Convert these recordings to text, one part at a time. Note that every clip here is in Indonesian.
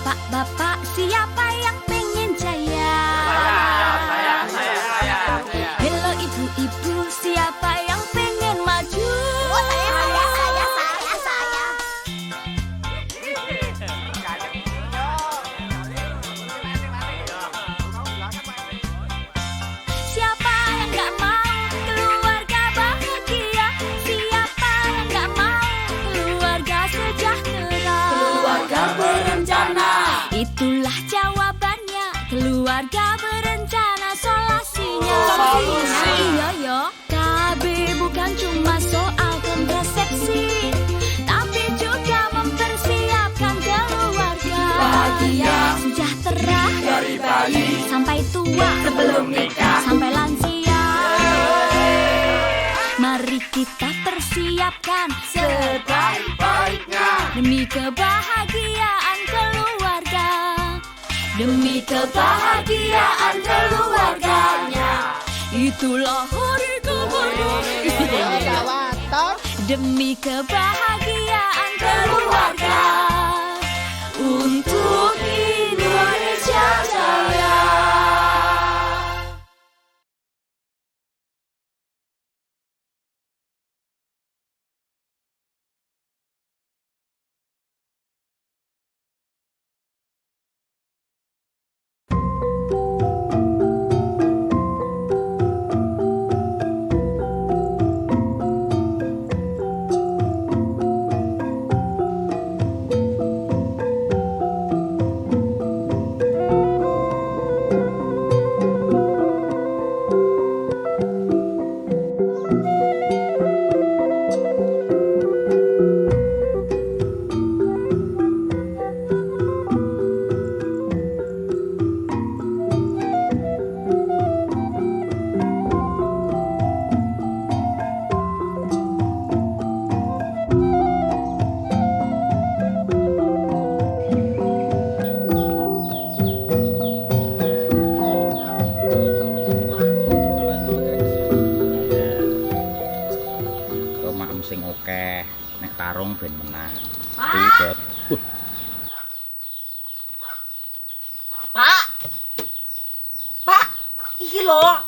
Bapak-bapak, siapa yang pengen jaya? Saya. Hello ibu-ibu, siapa yang pengen maju? Saya. Siapa yang gak mau keluarga bahagia? Siapa yang gak mau keluarga sejahtera? Keluarga berencana. Itulah jawabannya, keluarga berencana solasinya. Solusi. Iya yo, KB bukan cuma soal kontrasepsi, tapi juga mempersiapkan keluarga Bahagia. sejahtera Dari bayi sampai tua, sebelum nikah. sampai lansia. Mari kita persiapkan sebaik-baiknya demi kebahagiaan keluarga, demi kebahagiaan keluarganya. Itulah hari kemerdekaan demi kebahagiaan keluarga untuk Indonesia Jaya. Sing akeh nek tarung ben menang. Pak. Pak, iki lho.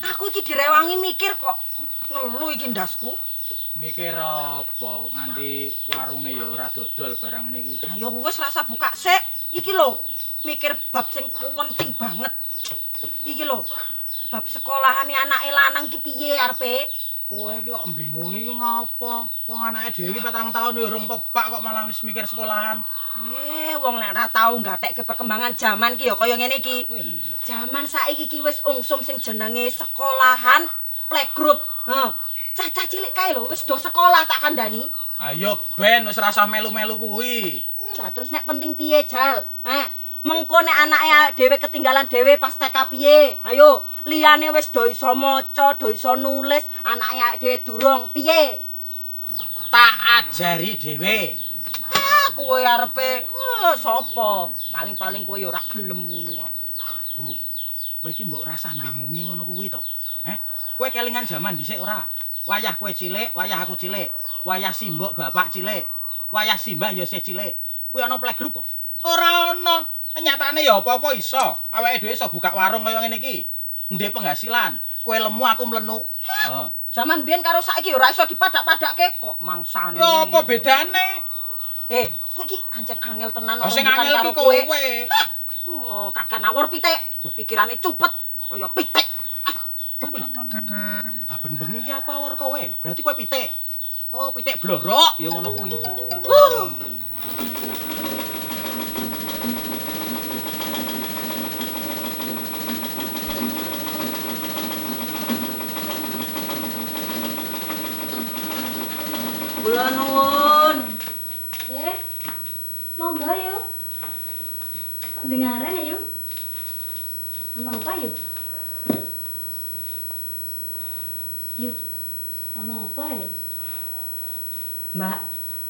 Aku iki direwangi mikir kok ngeluh iki ndasku. Mikir apa nganti warunge ya ora dodol barang niki. Ayo wis rasa buka sik. Iki lho, mikir bab sing penting banget. Iki lho, bab sekolahane anake lanang ki piye arepe? Kowe iki kok bingungi iki ngapa? Wong anake dhewe iki 4 tahun ya urung pepak kok malah wis mikir sekolahan. Wong nek ora tau nggatekke perkembangan zaman ki ya kaya ngene iki. Zaman saiki ki wis ungsum sing jenenge sekolahan playgroup. Cah-cah cilik kae lho wis do sekolah tak kandhani. Ayo ben wis rasah melu-melu kuwi. Lah terus nek penting piye, Jal? Mengko nek anake dhewe ketinggalan dhewe pas TK piye? Ayo, liyane wis do iso maca, do iso nulis, anake dhewe durung piye? Tak ajari dhewe. Kowe arepe sapa? Paling-paling kowe ya ora gelem ngono. Bu, kowe iki mbok rasah bingungi ngono kuwi to. Kowe kelingan jaman dhisik ora? Wayah kowe cilik, wayah aku cilik. Wayah simbok bapak cilik. Wayah simbah ya isih cilik. Kuwi ana playgroup apa? Ora ana. Nyatane ya apa-apa iso. Awake dhewe iso buka warung kaya ngene iki. Ndek penghasilan. Kowe lemu aku mlenu. Heeh. Zaman biyen karo saiki ora iso dipadak-padakke kok mangsane. Ya apa bedane? Kowe iki ancen angel tenan Sing angel iki kowe. Kagak nawur pitik. Pikirane cupet kaya pitik. Baben bengi iki aku awor kowe. Berarti kowe pitik. Oh, pitik blorok ya ngono kuwi. Kula nuwun. Monggo yuk. Dengaran ya yuk. Ano apa yuk? Yuk. Ano apa ya? Mbak,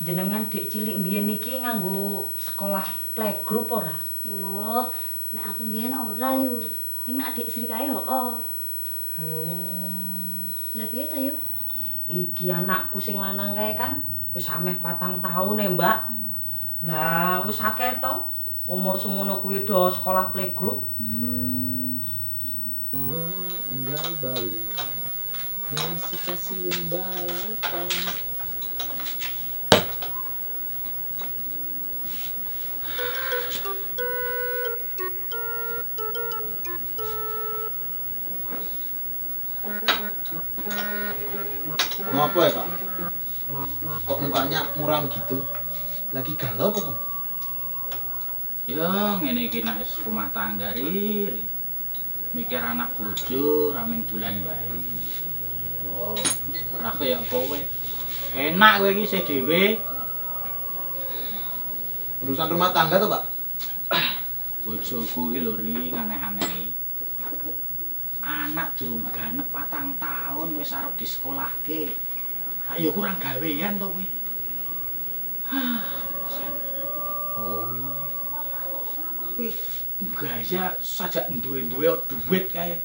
jenengan dik cilik mbiyen iki nganggo sekolah playgroup ora? Oh, nek aku mbiyen ora yuk. Ning nek adik Sri kae hooh. Lah piye ta yuk? Iki anakku sing lanang kae kan wis ameh 4 tahun Mbak. Lah wis akeh to. Umur semono kuwi do sekolah playgroup. Tinggal Bali di stasiun balapan. Ngapa ya, Pak? Kok mukanya muram gitu? Lagi galau apa, Bang? Ya ngene iki nek wis rumah tangga riri. Mikir anak bojo rameng dolan wae. Oh, ora kaya kowe. Enak kowe iki isih dhewe. Urusan rumah tangga tuh, Pak? Bojoku iki lho ri aneh-aneh. Anak durung ganep 4 tahun wis arep disekolahke. Ayo kurang gawean to kowe. Oh. Kuwi gaya sajak duwe-duwe duit kae.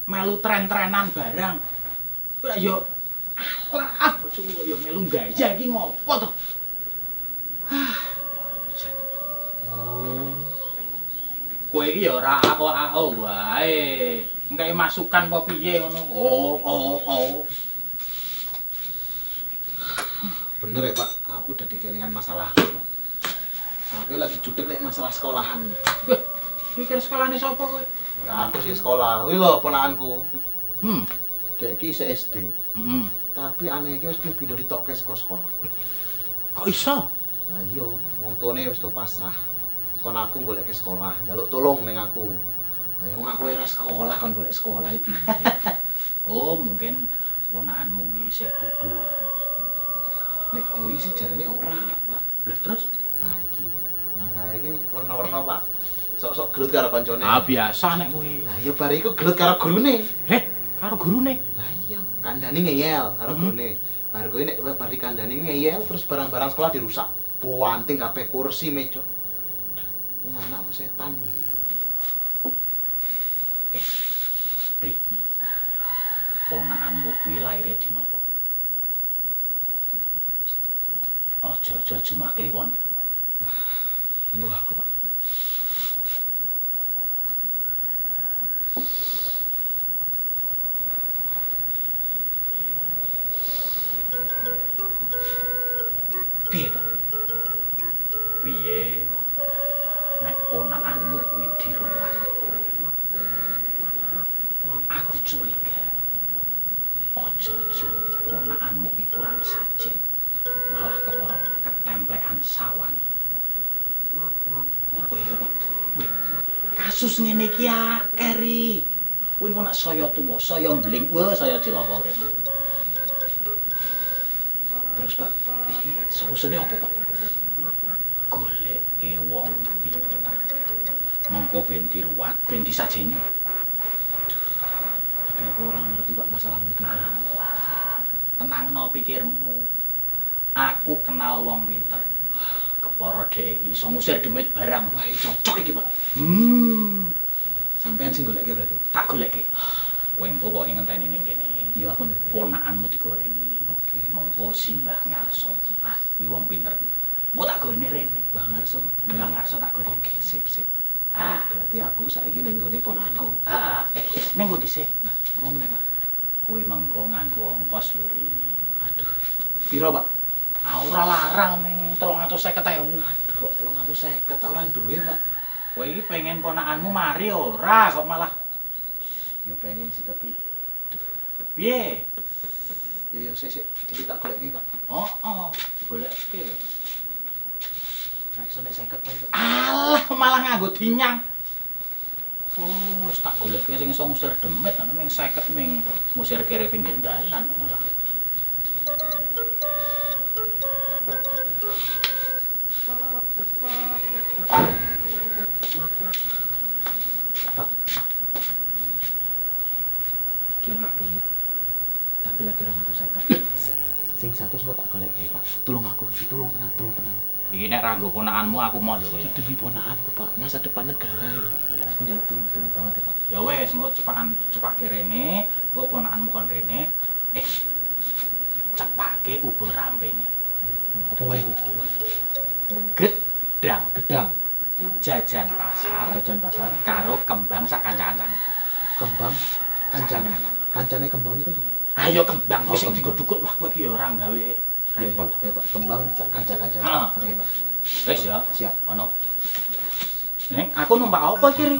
Melu tren-trenan barang. Ora yo alah bojoku kok yo melu gaya iki ngopo to? Oh. Kowe iki ya ora ao-ao wae. Engke masukan apa piye ngono. Oh. Bener ya, Pak? Aku udah dikelingan masalah, Pak. Aku lagi judek nek masalah sekolahan. Wah, mikir sekolahane sapa kowe? Ora aku sih sekolah. Kuwi lho ponakanku. Dek iki isih SD. Tapi aneh iki wis pindah ditokke saka sekolah. Kok iso? Lah iya, wong tuane wis do pasrah. Kon aku golek ke sekolah, njaluk tolong ning aku. Lah wong aku ora sekolah kon golek sekolah iki piye? Oh, mungkin ponakanmu iki isih bodho. Nek kuwi sih jarane ora, Pak. Lah terus? Nah iki. Masalah iki warna-warna, Pak. Sok-sok gelut karo kancane. Ah biasa nek kuwi. Lah iya bar iku gelut karo gurune. Karo gurune. Lah iya, kandhane ngeyel karo gurune. Bar kuwi nek bar dikandhani ngeyel terus barang-barang sekolah dirusak. Puanting kabeh kursi meja. Ini anak apa setan? Ri. Ponakanmu kuwi laire dina apa? Aja Jumat Kliwon. Mbah aku, Pak. Piye, Pak? Piye nek ponakanmu kuwi diruwat? Aku curiga. Aja ponakanmu kuwi kurang sajen. Malah kepara ketemplekan sawan. Apa iya, Pak? Wih, kasus ngene iki akeh ri. Kowe engko nek saya tuwa, saya mbling, wah saya cilaka urip. Terus, Pak, iki solusine apa, Pak? Goleke wong pinter. Mengko ben diruwat, ben disajeni. Tapi aku ora ngerti, Pak, masalah wong pinter. Alah, tenangno pikirmu. Aku kenal wong pinter. Kepara dhek iki iso ngusir demit barang. Wah, cocok iki, Pak. Sampean sing goleke berarti. Tak goleke. Kowe engko pokoke ngenteni ning kene. Iya, aku ngerti. Ponakanmu digoreni. Oke. Mengko simbah ngarso. Ah, kuwi wong pinter. Engko tak goreni rene. Mbah Ngarso. Mbah Ngarso tak goreni. Oke, sip. Ah. Berarti aku saiki ning gone ponakanku. Ning ndi sih? Nah, apa meneh, Pak? Kuwi mengko nganggo ongkos lho ri. Aduh. Piro, Pak? Ora larang ning 350.000. Aduh, kok 350 ora duwe, Pak. Kowe iki pengen ponakanmu mari ora kok malah. Ya pengen sih, tapi Piye? ya sik dhewe tak goleki, Pak. Oh, goleke. Ora iso nek 50 wae, Pak. Alah, malah nganggo dinyang. Oh, wis tak goleke sing iso ngusir demit, ana ming 50 ming ngusir kere pinggir dalan malah. Pak. Iki ono duit. Tapi lagi 250. Sing 100 kok tak goleki, Pak. Tolong aku, tolong tenan. Iki nek ra nggo ponakanmu aku mau lho kowe. Iki demi ponakanku, Pak. Masa depan negara lho. Aku njaluk tolong banget ya, Pak. Ya wis, engko cepake rene, engko ponakanmu kon rene. Cepake ubur rampene. Apa wae kuwi? Gret gedang. Gedang, Jajan pasar jajan pasar, karo kembang sak kanca-kancane. kembang, kancane. Kancane kembang iki kenapa? Ayo kembang Oh, wis sing kembang. digodhukut wah kowe iki ya ora gawe Iya, repot. iya, Pak. Kembang sak kanca-kancane. Heeh. Oke, Pak. Wis ya, Siap. ono. Neng, aku numpak apa kiri?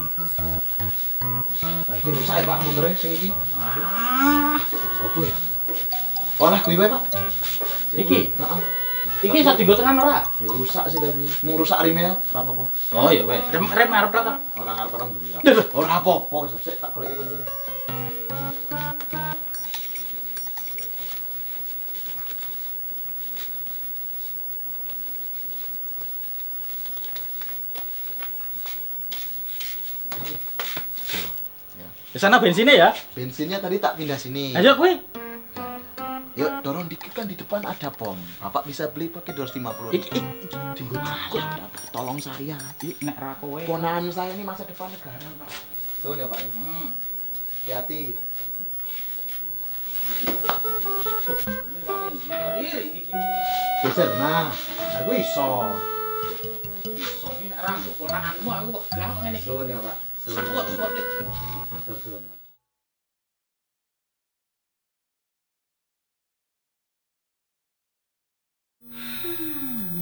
Nah, iki rusak ya, Pak, motornya sing iki. Ah, Apa ya? Olah kuwi wae, Pak. Iki? Heeh. iki iso dienggo tenan ora? Ya rusak sih tapi. Mung rusak rime ora apa-apa. Oh ya wis, rem arep ta. Ora ngarep orang dulu. Duh. Ora apa-apa, wis sik tak goleki kuncine. Di sana bensinnya ya. Bensinnya tadi tak pindah sini. Ayo kuwi. Yuk, dorong dikit kan di depan ada pom. Bapak bisa beli pakai 250. Iki dienggo Ayo, tolong saya. iki nek ra kowe. Ponakan saya ini masa depan negara, Pak. Tuh ya, Pak. Hmm. Hati-hati. Geser, nah. Nah, gue iso. Iso iki nek ra nggo ponakanmu aku wegang kok ngene iki. Sun ya, Pak. Sun. Suwet. Matur suwun.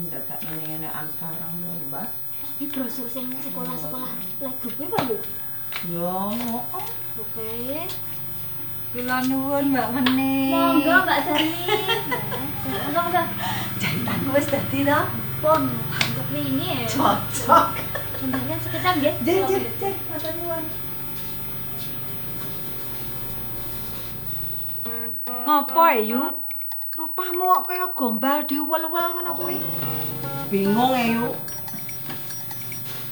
Dadak nenek-nenekan barang lho, Mbak. Ini brosur sing sekolah-sekolah playgroup kuwi Pak yo. Yo, Oke. kula nuwun Mbak Meni. Monggo Mbak Dani. Monggo. Jahitanku wis dadi to. Pon, untuk ini ya. Cocok. Bentarnya sekitar nggih. Jeh, matur nuwun. Ngopo Yu? Rupamu kok kaya gombal diuwel-uwel ngono kuwi. Bingung Yu.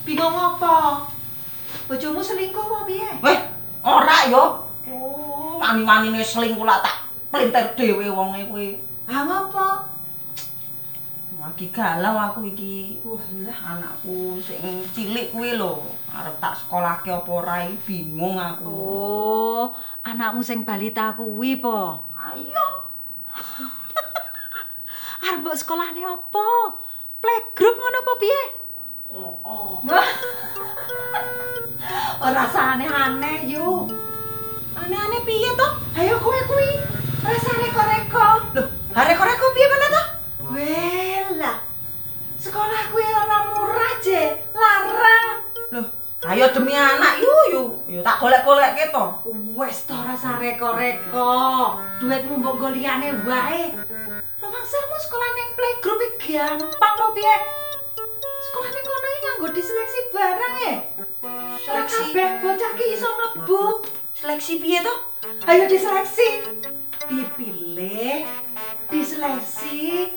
Bingung apa? Bojomu selingkuh apa piye? Weh, ora yo. Oh, wani-wanine selingkuh lak tak plintir dhewe wonge kuwi. Ah ngopo? Lagi galau aku iki. Lah, Anakku sing cilik kuwi lho, arep tak sekolahke apa ora iki bingung aku. oh, anakmu sing balita kuwi po. Ayo. Arep mbok sekolahne apa? Playgroup ngono apa piye? Oh. Ora usah aneh-aneh, Yu. Aneh-aneh piye to? Ayo kowe kuwi. Rasa reko-reko. Loh, arek-arekku piye mana to? Wela. Sekolah kuwi ora murah, Je. Larang. Loh, ayo demi anak yo tak golek-golekke to. Wes to rasa reko-reko. Duitmu mbok nggo liyane wae. Rumangsamu sekolah ning playgroup iki gampang lho piye? Sekolah ning kono iki nganggo diseleksi barang e. Ora Seleksi? kabeh bocah ki iso mlebu. Seleksi piye to? Ayo diseleksi. Dipilih, diseleksi.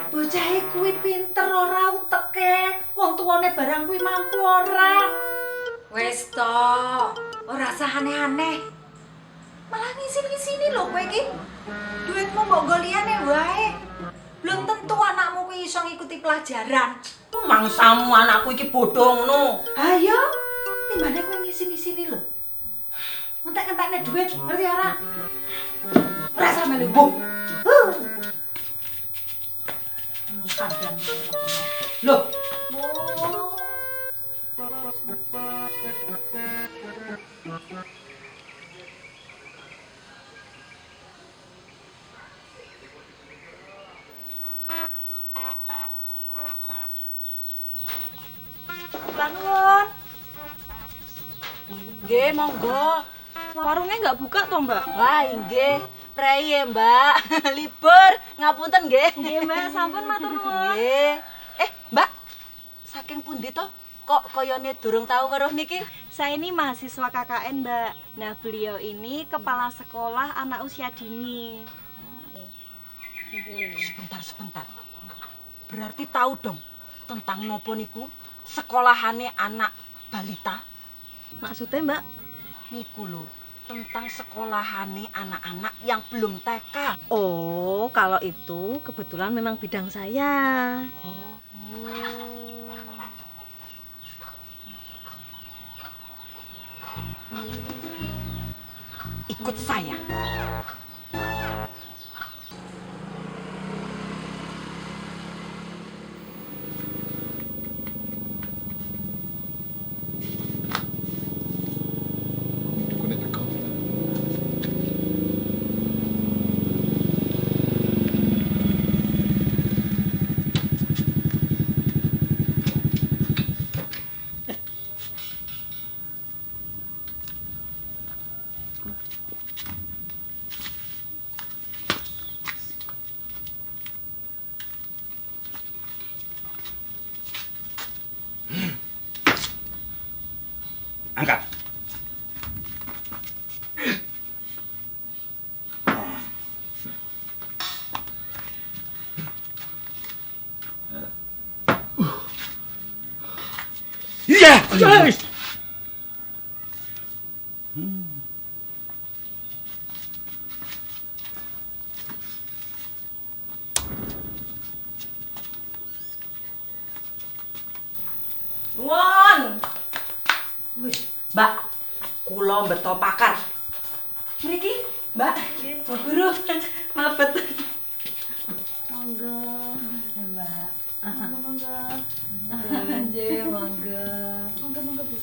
Bocah kuwi pinter ora uteke. Wong tuwane barang kuwi mampu ora. Wes to, ora usah aneh-aneh. Malah ngisin-ngisini lho kowe iki. Duitmu mbok nggo liyane wae. Belum tentu anakmu kuwi iso ngikuti pelajaran. Mangsamu anakku iki bodoh ngono. Ayo, timbane kowe ngisin-ngisini lho. Entek-entekne duit, ngerti ora? Ora sampe lho. Kadang. Loh, Oh. Kula nuwun. Nggih, monggo. Warungnya nggak buka toh, Mbak? Wah, nggih. Prei ya, Mbak. Libur. Ngapunten nggih. Nggih, Mbak. Sampun matur nuwun. Nggih. Mbak. Saking pundi toh? Kok koyone durung tahu weruh niki? Saya ini mahasiswa KKN, Mbak. Nah, beliau ini kepala sekolah anak usia dini. sebentar. Berarti tahu dong tentang nopo niku sekolahane anak balita. Maksudnya, Mbak? Niku lho, tentang sekolahane anak-anak yang belum TK. Oh, kalau itu kebetulan memang bidang saya. Ikut saya. Iya, guys. Nuwun. Wis, Mbak. Kula mbeto pakar. Mriki, Mbak. Bu Guru, mlebet. Monggo. Mbak. Monggo. Nggih, monggo. Monggo, Bu.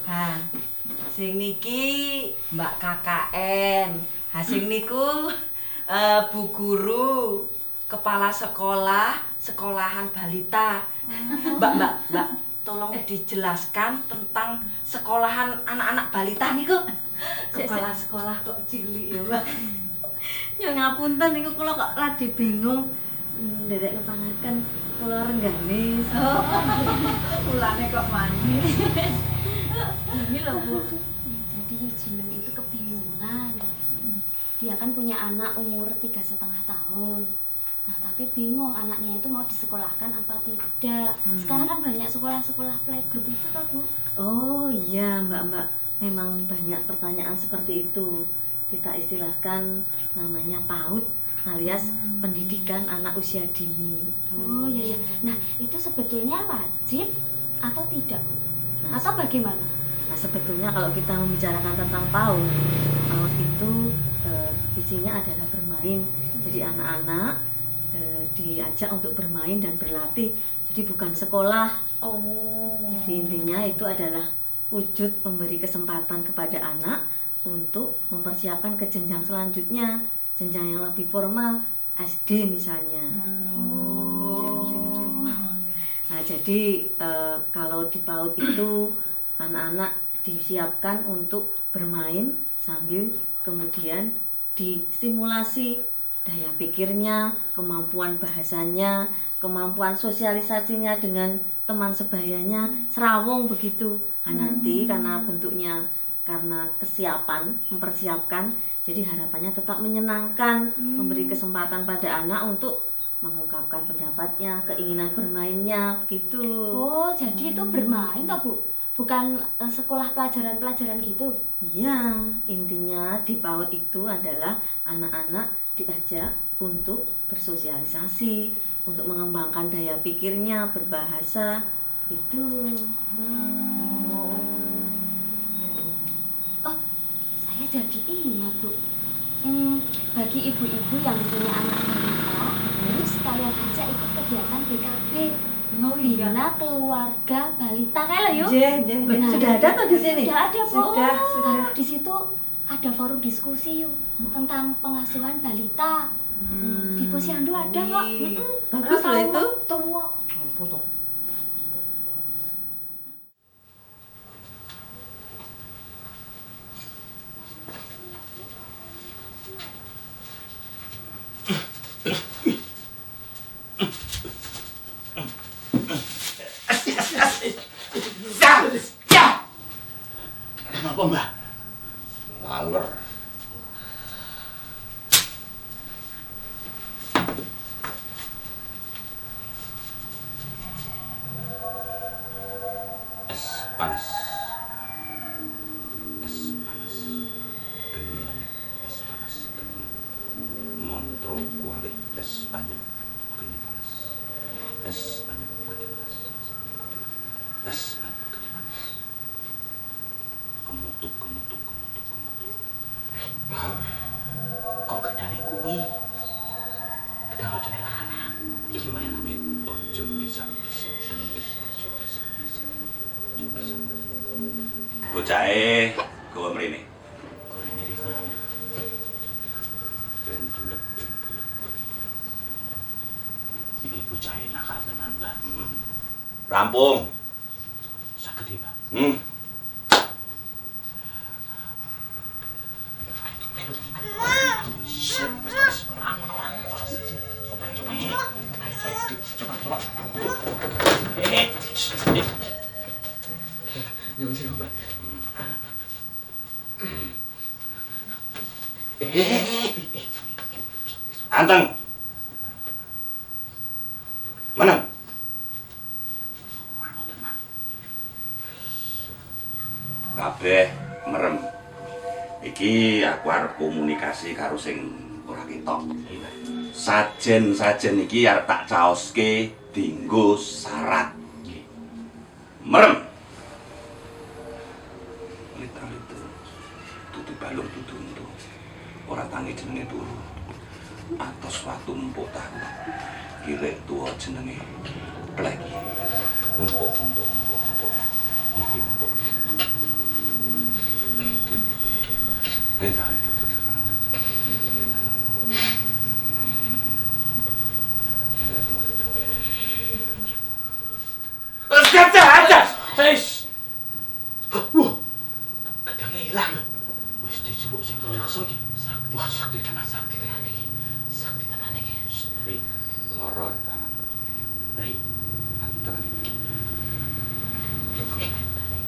Ha. Sing niki Mbak KKN. Ha sing niku Bu Guru, kepala sekolah, sekolahan balita. Mbak, tolong dijelaskan tentang sekolahan anak-anak balita niku. Kepala sekolah kok cilik ya, Mbak. Ya ngapunten niku kula kok radi bingung. Nderek kepangaken kula renggane. Ulane kok manis. Ini loh, Bu. Jadi Yujimen itu kebingungan. Dia kan punya anak umur 3,5 tahun. Nah, tapi bingung anaknya itu mau disekolahkan apa tidak. Sekarang kan banyak sekolah-sekolah playgroup itu toh, Bu. Oh iya, Mbak. Memang banyak pertanyaan seperti itu. Kita istilahkan namanya PAUD alias pendidikan anak usia dini. Oh iya. Nah, itu sebetulnya wajib atau tidak, Bu? Atau bagaimana? Nah, sebetulnya kalau kita membicarakan tentang PAUD itu isinya adalah bermain. Jadi anak-anak diajak untuk bermain dan berlatih. Jadi bukan sekolah. Oh. Jadi intinya itu adalah wujud memberi kesempatan kepada anak untuk mempersiapkan ke jenjang selanjutnya, jenjang yang lebih formal, SD misalnya. Nah, jadi kalau di PAUD itu anak-anak disiapkan untuk bermain sambil kemudian distimulasi daya pikirnya, kemampuan bahasanya, kemampuan sosialisasinya dengan teman sebayanya, serawung begitu. Nah, nanti karena bentuknya karena kesiapan, mempersiapkan, jadi harapannya tetap menyenangkan, memberi kesempatan pada anak untuk mengungkapkan pendapatnya, keinginan bermainnya, begitu. Oh, jadi itu bermain toh, Bu? Bukan sekolah pelajaran-pelajaran gitu? Iya, intinya di PAUD itu adalah anak-anak diajak untuk bersosialisasi, untuk mengembangkan daya pikirnya, berbahasa, itu. Oh, saya jadi ingat, Bu. Bagi ibu-ibu yang punya anak balita, terus sekalian aja ikut kegiatan BKB. Bina Keluarga Balita kayak lah yuk. Benar. Sudah ada tuh di sini? Sudah ada, Bu. Sudah. Di situ ada forum diskusi yuk tentang pengasuhan balita. Di Posyandu ada kok. Bagus loh itu. Tua. Kenapa, Mbak? Laler. Es panas. Es panas. Kenyang. Es panas. Montro kuali. Es anyep. Kenyang panas. Es anyep. Kenyang panas. Es anyep. Kenyang panas. Kemutuk. Kok kerjane kuwi? Kita rojone lanang. Iki wae amit. Ojo bisa. Bocahe gawa mrene. Gorene iki. Ben bulet. Iki bocah nakal tenan, Mbak. Rampung. Saged iki, Mbak. Anteng. Menang. observasi karo sing ora ketok. Sajen-sajen iki arep tak caoske dienggo syarat. Merem. Lita-lita. Tutu balung tutu untu. Ora tangi jenenge turu. Atos watu empuk tahu. Kirek tuwa jenenge plek. Empuk. Iki empuk. Lita-lita. Wis. Wah. Gedangnya hilang. Wis dijupuk sing raksa iki. Wah, sakti tenan iki. Sakti tenan iki. Ri, lara tangan. Ri, antar.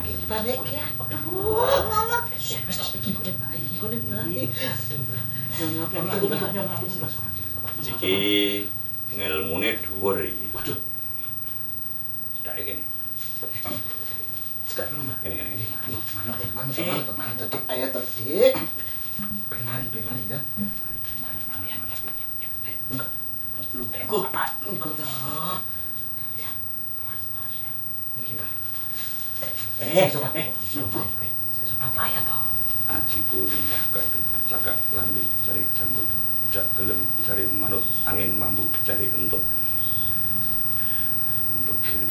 Iki balik ya. Aduh. Wis tak iki kene bae. Iki ngelmune dhuwur iki. Waduh. Sudah iki. Sekarang Mbak. Ini. Mana tadi ayat tadi. Penari ya. Mari ya. Enggak. Lu tengok, Pak. Enggak tahu. Ya. Mungkin, Pak. Coba. Coba ayat toh. Ajiku limbah kadut cakak lambi cari janggut jak gelem cari manut angin mambu cari kentut kiri.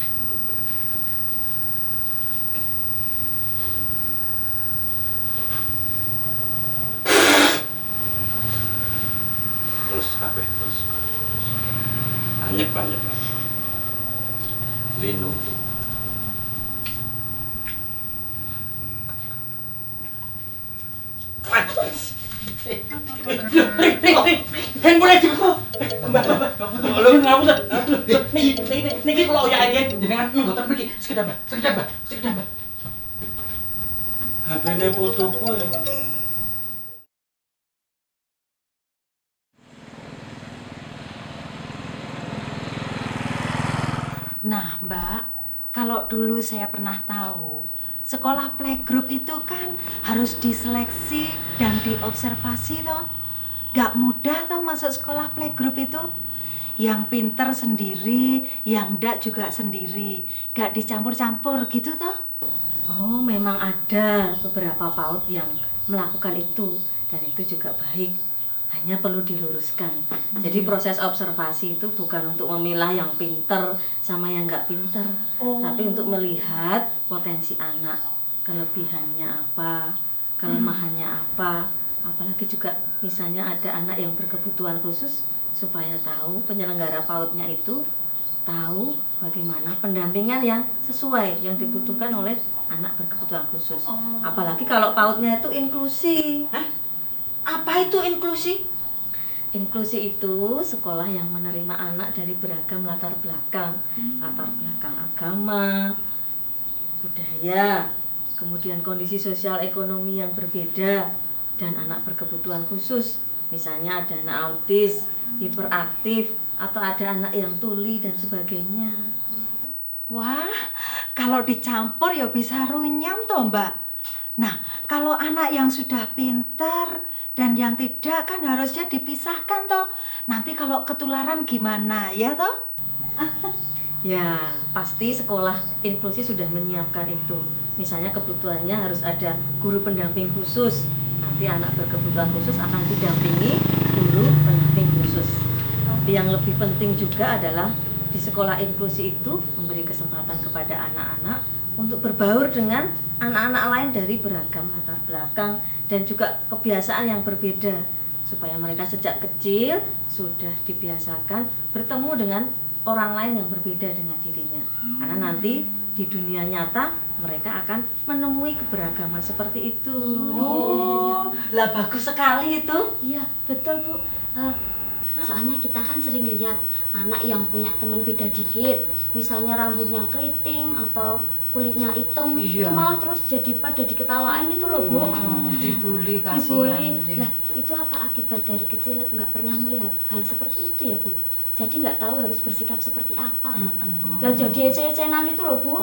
Terus kabeh terus anyep linu handphone diku. Mbak. Lho ngapunten. Niki kula uyah-uyah jenengan mboten mriki. Sekedap, Mbak. HP-ne putuku. Nah, Mbak, kalau dulu saya pernah tahu, sekolah playgroup itu kan harus diseleksi dan diobservasi toh. Gak mudah toh masuk sekolah playgroup itu. Yang pinter sendiri, yang ndak juga sendiri. Gak dicampur-campur gitu toh. Oh, memang ada beberapa PAUD yang melakukan itu dan itu juga baik. Hanya perlu diluruskan. Jadi proses observasi itu bukan untuk memilah yang pinter sama yang nggak pinter, tapi untuk melihat potensi anak, kelebihannya apa, kelemahannya apa. Apalagi juga misalnya ada anak yang berkebutuhan khusus, supaya tahu penyelenggara PAUD-nya itu tahu bagaimana pendampingan yang sesuai yang dibutuhkan oleh anak berkebutuhan khusus. Apalagi kalau PAUD-nya itu inklusi. Apa itu inklusi? Inklusi itu sekolah yang menerima anak dari beragam latar belakang agama, budaya, kemudian kondisi sosial ekonomi yang berbeda, dan anak berkebutuhan khusus. Misalnya ada anak autis, hiperaktif, atau ada anak yang tuli dan sebagainya. Wah, kalau dicampur ya bisa runyam toh, Mbak. Nah, kalau anak yang sudah pintar dan yang tidak kan harusnya dipisahkan toh. Nanti kalau ketularan gimana ya toh? Ya, pasti sekolah inklusi sudah menyiapkan itu. Misalnya kebutuhannya harus ada guru pendamping khusus. Nanti anak berkebutuhan khusus akan didampingi guru pendamping khusus. Tapi yang lebih penting juga adalah di sekolah inklusi itu memberi kesempatan kepada anak-anak untuk berbaur dengan anak-anak lain dari beragam latar belakang dan juga kebiasaan yang berbeda, supaya mereka sejak kecil sudah dibiasakan bertemu dengan orang lain yang berbeda dengan dirinya. Karena nanti di dunia nyata mereka akan menemui keberagaman seperti itu. Oh, lah bagus sekali itu. Iya, betul Bu. Soalnya kita kan sering lihat anak yang punya teman beda dikit, misalnya rambutnya keriting atau kulitnya hitam, Iya. itu malah terus jadi pada diketawain itu loh Bu. Dibully Dibully. kasihan. Lah itu apa akibat dari kecil nggak pernah melihat hal seperti itu ya Bu? Jadi nggak tahu harus bersikap seperti apa. Lah jadi ece-ecenan itu loh Bu.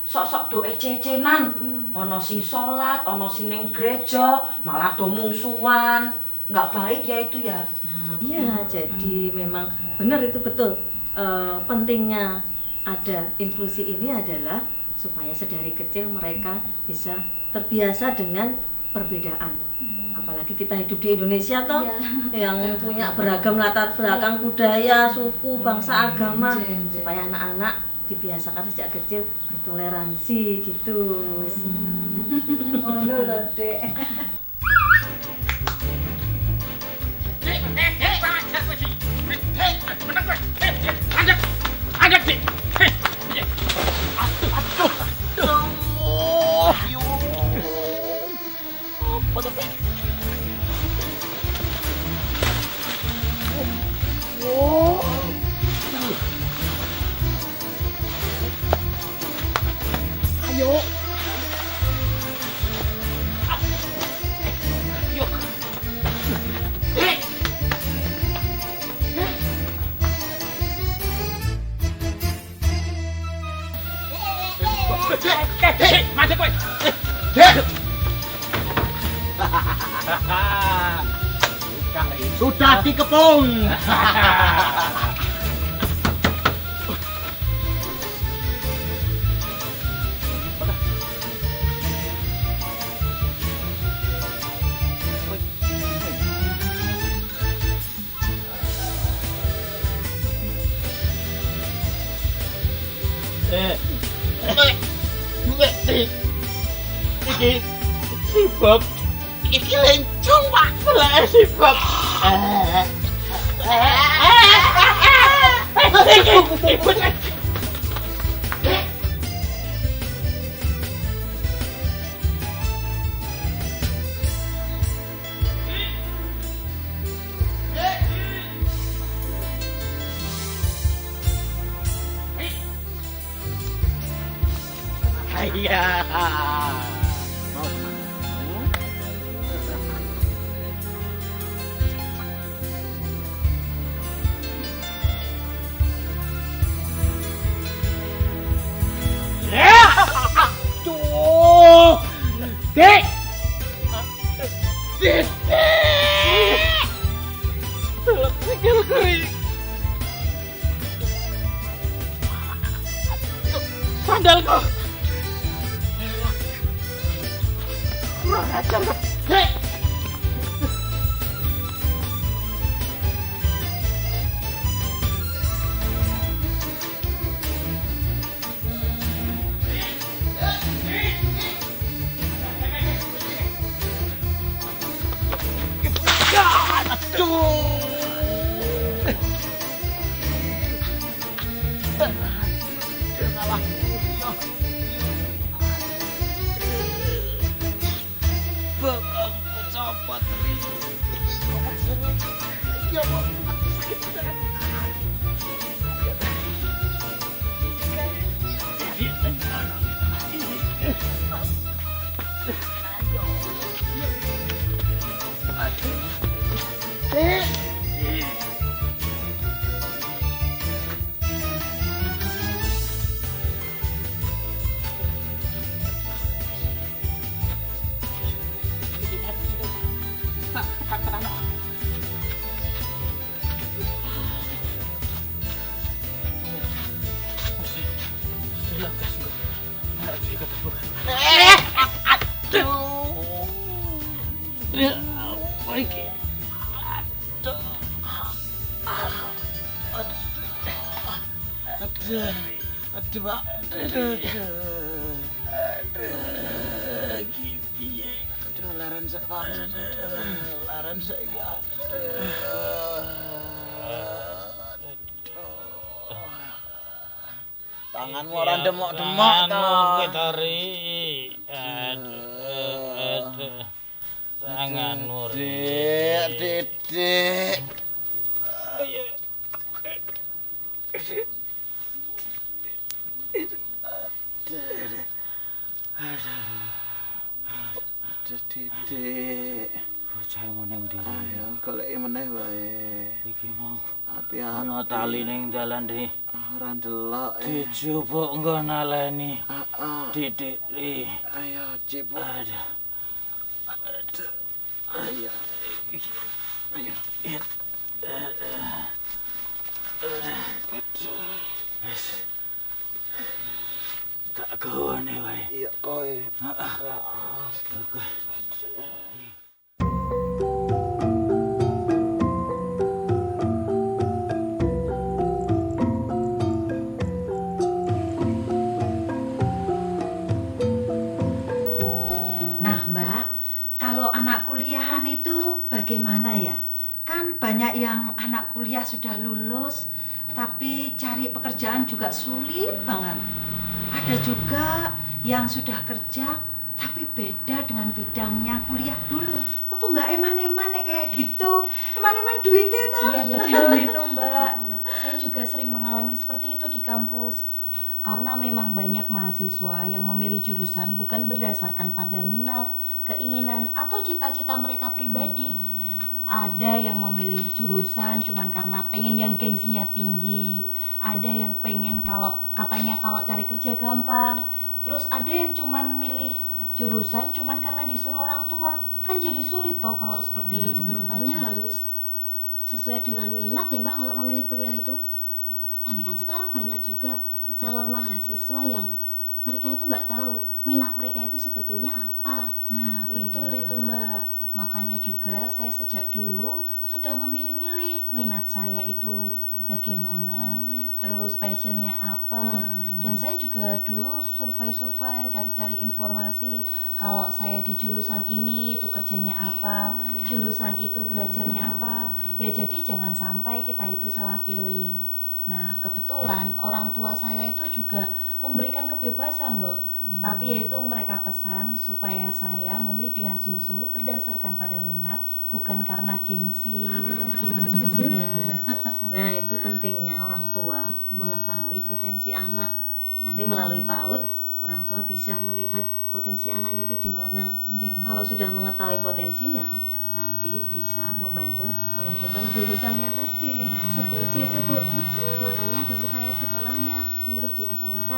Sok-sok do ece-ecenan. Ono sing salat, ono sing ning gereja, malah do mungsuhan. Nggak baik ya itu ya. Iya, jadi memang benar itu betul. Pentingnya ada inklusi ini adalah supaya sedari kecil mereka bisa terbiasa dengan perbedaan. Apalagi kita hidup di Indonesia toh, yang punya beragam latar belakang budaya, suku, bangsa, agama, supaya anak-anak dibiasakan sejak kecil bertoleransi gitu. Ngono lho, Dek. Sudah dikepung. Iki sibuk. Iki lencong, Pak. Lah sibuk. Iya. Mau kemana? Aduh, Dek, Dek, tolong sikil kering. Sandalku. Kurang ajar, Dek. Aduh, Pak. Aduh, laran saya, Pak. Laran saya. Tanganmu orang demok-demok toh. Aduh. Tanganmu, Dek. wae. Iki mau Hati-hati. ana tali ning dalan iki. Ora ndelok. Dijupuk engko naleni. Heeh. Didik Ri. Ayo cipuk. Aduh. Ayo. Ayo. Wis. Tak gone wae. Iya kowe. Nah, Mbak, kalau anak kuliahan itu bagaimana ya? Kan banyak yang anak kuliah sudah lulus, tapi cari pekerjaan juga sulit banget. Ada juga yang sudah kerja, tapi beda dengan bidangnya kuliah dulu. Apa nggak eman-eman kayak gitu? Eman-eman duitnya tuh. Iya betul itu Mbak. Saya juga sering mengalami seperti itu di kampus. Karena memang banyak mahasiswa yang memilih jurusan bukan berdasarkan pada minat, keinginan, atau cita-cita mereka pribadi. Ada yang memilih jurusan cuman karena pengen yang gengsinya tinggi. Ada yang pengen katanya kalau cari kerja gampang. Terus ada yang cuman milih jurusan cuman karena disuruh orang tua. Kan jadi sulit toh kalau seperti itu. Makanya harus sesuai dengan minat ya Mbak kalau memilih kuliah itu. Tapi kan sekarang banyak juga calon mahasiswa yang mereka itu nggak tahu minat mereka itu sebetulnya apa. Nah, betul itu Mbak. Makanya juga saya sejak dulu sudah memilih-milih minat saya itu bagaimana, terus passionnya apa. Dan saya juga dulu survei-survei, cari-cari informasi kalau saya di jurusan ini itu kerjanya apa, jurusan itu belajarnya apa. Ya jadi jangan sampai kita itu salah pilih. Nah, kebetulan orang tua saya itu juga memberikan kebebasan loh. Tapi yaitu mereka pesan supaya saya memilih dengan sungguh-sungguh berdasarkan pada minat, bukan karena gengsi. Nah, itu pentingnya orang tua mengetahui potensi anak. Nanti melalui PAUD, orang tua bisa melihat potensi anaknya itu di mana. Kalau sudah mengetahui potensinya, nanti bisa membantu menentukan jurusannya tadi. Setuju itu Bu. Makanya dulu saya sekolahnya milih di SMK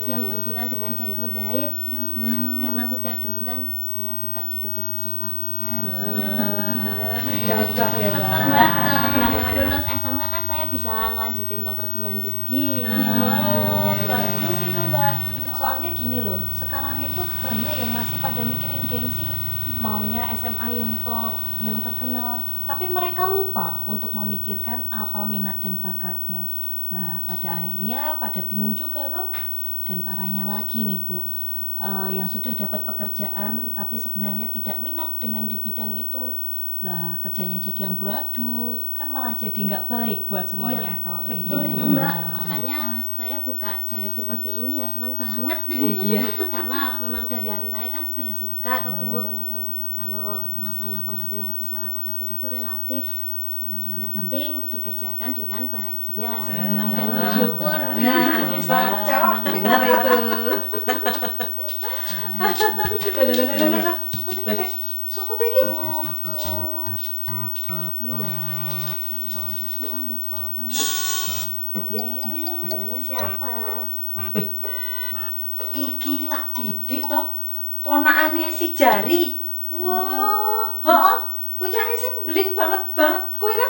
yang berhubungan dengan jahit menjahit. Karena sejak dulu kan saya suka di bidang desain pakaian. Cocok ya, Mbak. Nah, lulus SMK kan saya bisa ngelanjutin ke perguruan tinggi. Bagus itu Mbak. Soalnya gini loh, sekarang itu banyak yang masih pada mikirin gengsi. Maunya SMA yang top, yang terkenal, tapi mereka lupa untuk memikirkan apa minat dan bakatnya. Nah, pada akhirnya pada bingung juga toh. Dan parahnya lagi nih Bu, yang sudah dapat pekerjaan tapi sebenarnya tidak minat dengan di bidang itu. Lah, kerjanya jadi amburadul, kan malah jadi nggak baik buat semuanya. Iya, kalau betul gitu. itu Mbak. Makanya saya buka jahit seperti ini ya senang banget. Iya. Karena memang dari hati saya kan sudah suka toh Bu. Kalau masalah penghasilan besar apa kecil itu relatif. Yang penting dikerjakan dengan bahagia dan bersyukur. Nah, cocok. Benar itu. Sopo tuh iki? Namanya siapa? Iki lak Didik toh. Ponakane si Jari. Wah, heeh. Bocah sing beling banget kuwi to.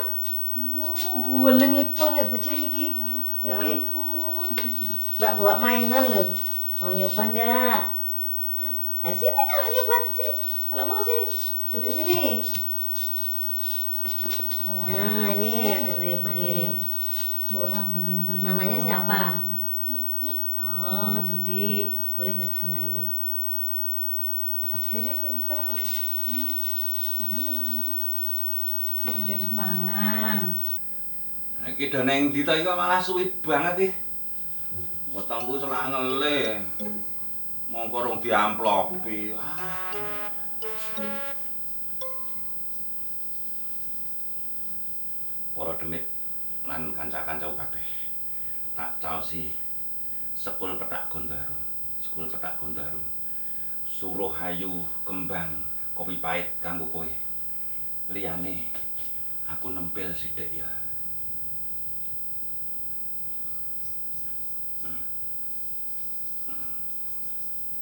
Buelenge pol ya bocah iki. Ya ampun. Mbak bawa mainan loh. Mau nyoba nggak? Nah sini kalau nyoba sini. Kalau mau sini, duduk sini. Nah ini boleh main. Orang beling-beling. Namanya siapa? Cici. Oh Didi, boleh nggak dimainin? Kene pinter. Ini langsung. Jadi pangan. Iki doneng Dita iki malah suwi banget iki. Wetengku selak ngele. Mongko rong diamplopi. Para demit lan kanca-kancaku kabeh. Tak caosi Sekul Petak Gondarum. Sekul Petak Gondarum. Suruh ayu kembang kopi pahit kanggo kowe. Liyane Aku nempel sithik ya.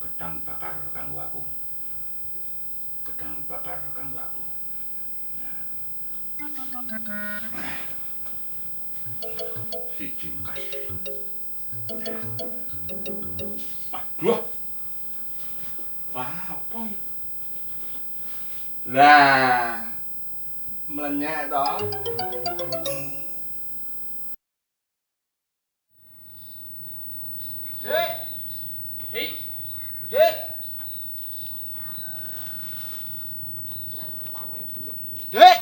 Gedang bakar kanggo aku. Gedang bakar kanggo aku. Siji kas. Aduh. Wah, apa? Lah, melenyek toh. Dek. Hei. Dek. Dek.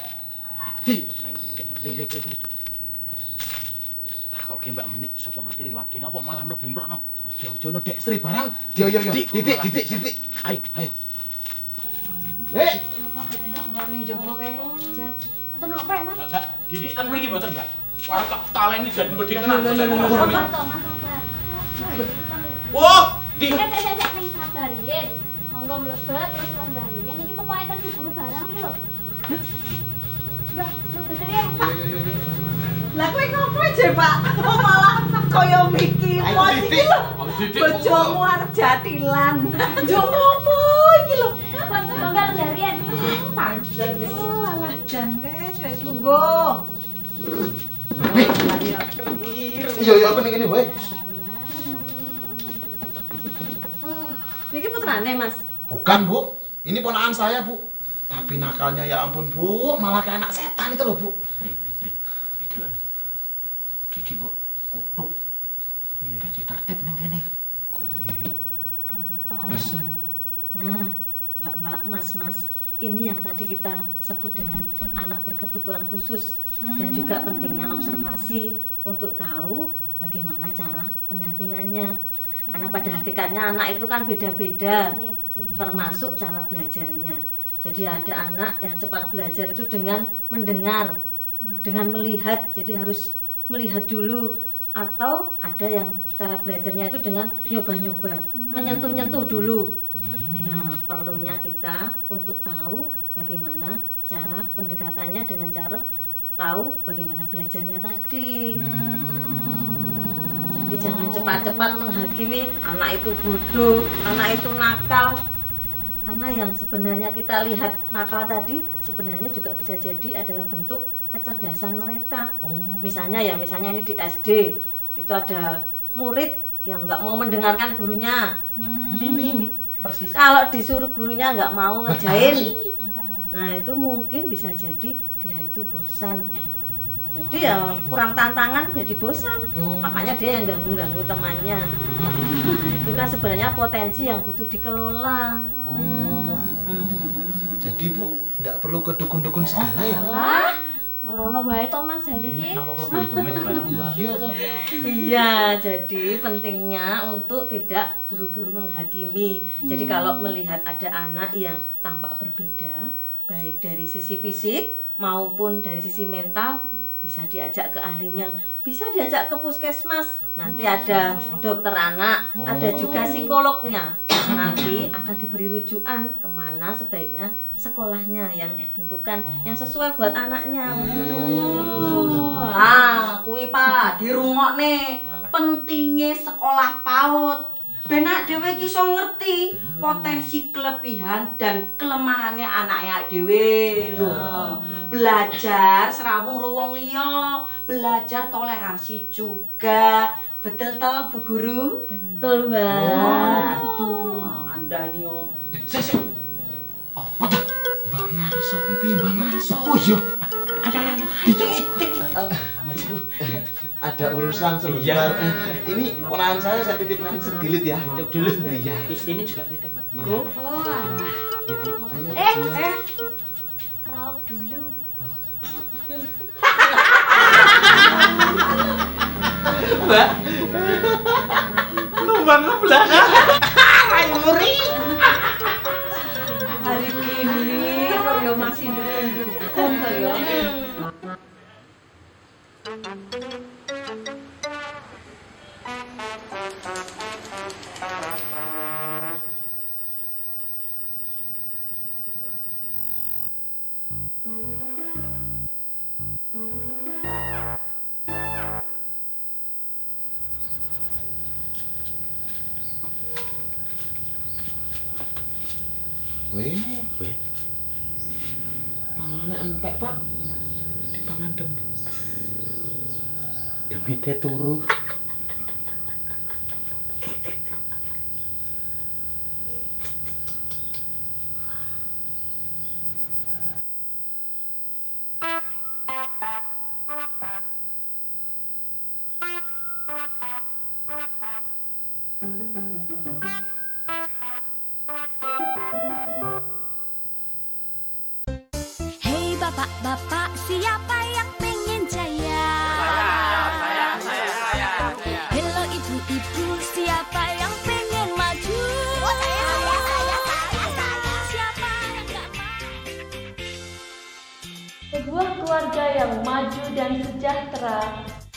Kok ki Mbak Menik sapa ngerti liwat kene apa malah mlebu mrono. Aja-aja no Dek Sri barang. Yo. Didik. Ayo. Dek. Ning jowo kae. Nonton apa emang? Didik ten mriki mboten, Mbak. Warung tak taleni jan bedhe tenan. Sabar toh, Mas, sabar. Wah, Dik. Sik ning sabarin. Monggo mlebet terus lambarin. Iki pokoke ten diburu barang iki lho. Mbah, mlebet ya. Lah kowe ngopo je, Pak? Malah kaya mikir iki lho. Bojomu arep jatilan. Yo ngopo iki lho? Monggo lambarin. Pancen. Oh, alah jan wis lungguh. Iya aku ning kene wae. Niki putrane, Mas. Bukan, Bu. Ini ponakan saya, Bu. Tapi nakalnya ya ampun, Bu, malah kayak anak setan itu loh, Bu. Itu lho. Didik kok kutuk. Iya, jadi tertib ning kene. Kok iya ya? Kok bisa? Nah, Mbak-mbak, Mas-mas, ini yang tadi kita sebut dengan anak berkebutuhan khusus dan juga pentingnya observasi untuk tahu bagaimana cara pendampingannya. Karena pada hakikatnya anak itu kan beda-beda, Iya, betul. termasuk cara belajarnya. Jadi ada anak yang cepat belajar itu dengan mendengar, dengan melihat, jadi harus melihat dulu. Atau ada yang cara belajarnya itu dengan nyoba-nyoba, menyentuh-nyentuh dulu. Nah, perlunya kita untuk tahu bagaimana cara pendekatannya dengan cara tahu bagaimana belajarnya tadi. Jadi jangan cepat-cepat menghakimi anak itu bodoh, anak itu nakal. Karena yang sebenarnya kita lihat nakal tadi sebenarnya juga bisa jadi adalah bentuk kecerdasan mereka. Misalnya ini di SD itu ada murid yang nggak mau mendengarkan gurunya. Ini persis. Kalau disuruh gurunya nggak mau ngerjain, nah itu mungkin bisa jadi dia itu bosan. Jadi ya kurang tantangan jadi bosan. Makanya dia yang ganggu-ganggu temannya. Nah, itu kan sebenarnya potensi yang butuh dikelola. Jadi, Bu, enggak perlu ke dukun-dukun segala ya? Lah, ono wae to Mas hari iki. Iya toh. Iya, jadi pentingnya untuk tidak buru-buru menghakimi. Jadi kalau melihat ada anak yang tampak berbeda, baik dari sisi fisik maupun dari sisi mental, bisa diajak ke ahlinya, bisa diajak ke puskesmas. Nanti ada dokter anak, ada juga psikolognya. Nanti akan diberi rujukan kemana sebaiknya sekolahnya yang ditentukan, yang sesuai buat anaknya. Ah, kuwi Pak, dirungokne. Pentingnya sekolah PAUD. Ben anak dhewe iki iso ngerti potensi kelebihan dan kelemahannya anaknya dhewe. Belajar serawung ruwung liya, belajar toleransi juga. Betul toh Bu Guru? Betul, Mbak. Andani yo. Sik. Oh, wadah. Mbak Narso iki piye, Mbak Narso? Oh iya. Ayo. Dicek. Ada urusan sebentar. Ini ponakan saya titipkan sedilit ya. Titip dulu. Iya. Ini juga titip, Mbak. Oh, Ayo. raup dulu. Mbak. Numpang ke belakang. Ayo ngeri. Hari gini kok yo masih dukun to yo. Weh. Pangane entek, Pak. Dipangan demi. Demi turu. Hei bapak-bapak, siapa yang pengen jaya? Saya. Hello ibu-ibu, siapa yang pengen maju? Siapa yang gak mau? Sebuah keluarga yang maju dan sejahtera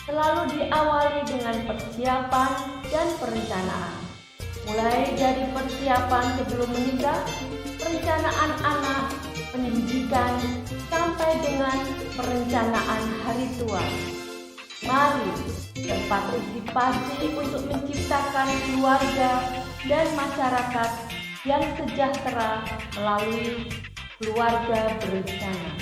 selalu diawali dengan persiapan dan perencanaan. Mulai dari persiapan sebelum menikah, perencanaan anak, pendidikan, sampai dengan perencanaan hari tua. Mari berpartisipasi untuk menciptakan keluarga dan masyarakat yang sejahtera melalui keluarga berencana.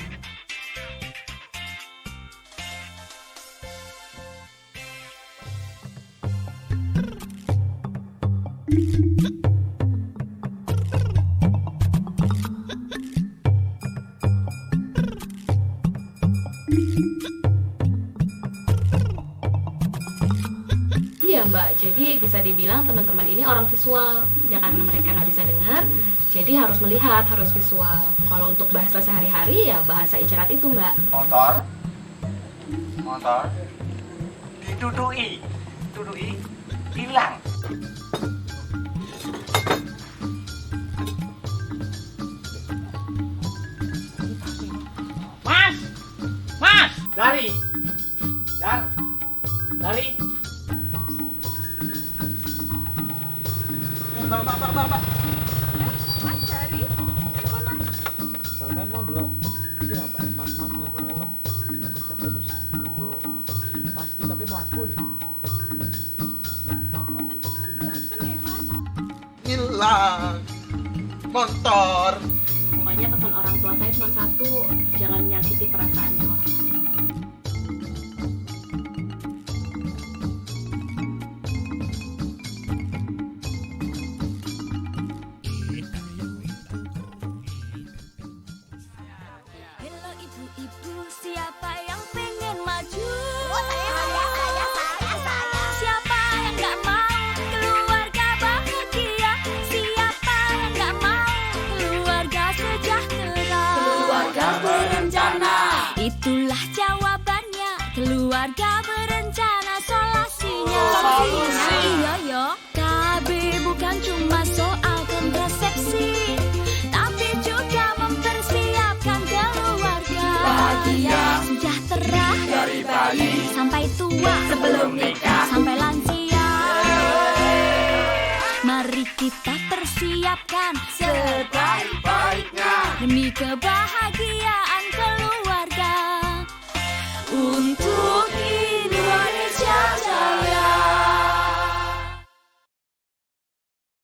Iya Mbak, jadi bisa dibilang teman-teman ini orang visual. Ya karena mereka nggak bisa dengar, jadi harus melihat, harus visual. Kalau untuk bahasa sehari-hari ya bahasa isyarat itu Mbak. Motor didudui hilang. Mas, dari. Mbak. Mas dari telepon Mas. Sampai mau dulu. Iya, Mbak. Mas nganggo helm, nganggo jaket terus nganggo pasti tapi mlaku lho. Hilang motor. Pokoknya pesan orang tua saya cuma satu, jangan menyakiti perasaannya orang. Hello ibu-ibu, siapa yang pengen maju? Siapa yang gak mau keluarga bahagia? Siapa yang gak mau keluarga sejahtera? Keluarga berencana, itulah jawabannya. Keluarga berencana, solusinya. Iya yo, KB bukan cuma soal kontrasepsi, tapi juga mempersiapkan keluarga bahagia, sejahtera dari bayi sampai tua. Sebelum